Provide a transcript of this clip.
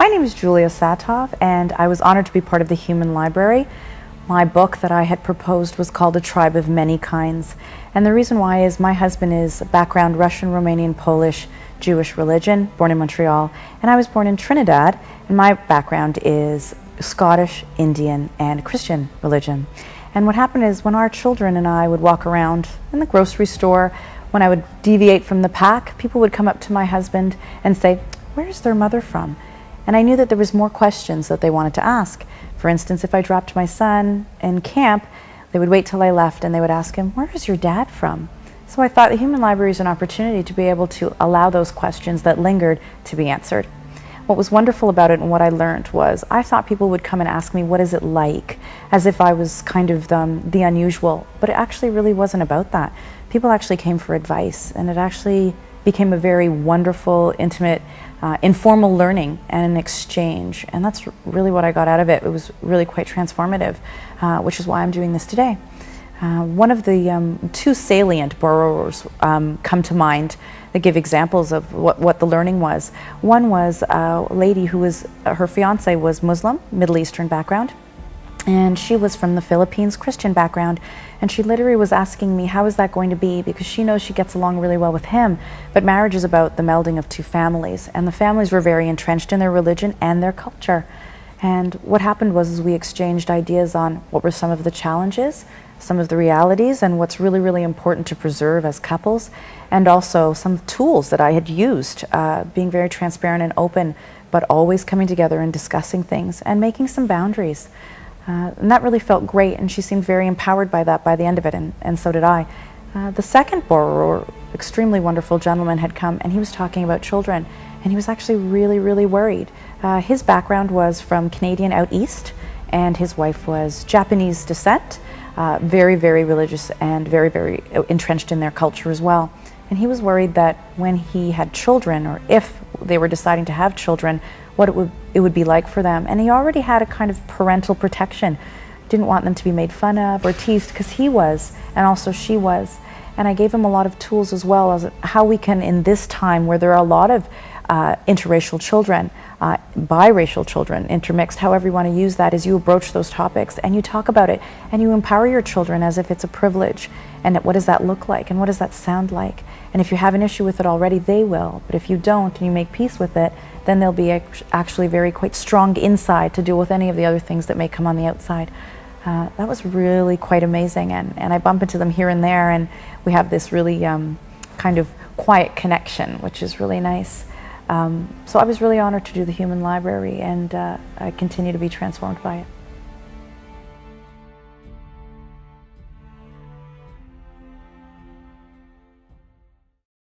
My name is Julia Satov, and I was honored to be part of the Human Library. My book that I had proposed was called A Tribe of Many Kinds. And the reason why is my husband is background Russian, Romanian, Polish, Jewish religion, born in Montreal, and I was born in Trinidad, and my background is Scottish, Indian, and Christian religion. And what happened is when our children and I would walk around in the grocery store, when I would deviate from the pack, people would come up to my husband and say, "Where's their mother from?" And I knew that there was more questions that they wanted to ask. For instance, if I dropped my son in camp, they would wait till I left and they would ask him, "Where is your dad from?" So I thought the Human Library is an opportunity to be able to allow those questions that lingered to be answered. What was wonderful about it and what I learned was I thought people would come and ask me, what is it like? As if I was kind of the unusual, but it actually really wasn't about that. People actually came for advice, and it actually became a very wonderful, intimate, informal learning and an exchange, and that's really what I got out of it. It was really quite transformative, which is why I'm doing this today. One of the two salient borrowers come to mind that give examples of what the learning was. One was a lady who was, her fiance was Muslim, Middle Eastern background, and she was from the Philippines, Christian background, and she literally was asking me, how is that going to be? Because she knows she gets along really well with him, but marriage is about the melding of two families, and the families were very entrenched in their religion and their culture. And what happened was we exchanged ideas on what were some of the challenges, some of the realities, and what's really, really important to preserve as couples, and also some tools that I had used, being very transparent and open, but always coming together and discussing things and making some boundaries. And that really felt great, and she seemed very empowered by that by the end of it, and so did I. The second borrower, extremely wonderful gentleman, had come, and he was talking about children, and he was actually really, really worried. His background was from Canadian out east, and his wife was Japanese descent, very, very religious and very, very entrenched in their culture as well. And he was worried that when he had children, or if they were deciding to have children, what it would be like for them. And he already had a kind of parental protection. Didn't want them to be made fun of or teased, because he was, and also she was. And I gave him a lot of tools as well as how we can, in this time where there are a lot of interracial children, biracial children, intermixed, however you want to use that, is you broach those topics and you talk about it and you empower your children as if it's a privilege. And what does that look like, and what does that sound like? And if you have an issue with it already, they will. But if you don't and you make peace with it, then they'll be actually very quite strong inside to deal with any of the other things that may come on the outside. That was really quite amazing, and I bump into them here and there, and we have this really kind of quiet connection, which is really nice. So I was really honored to do the Human Library, and I continue to be transformed by it.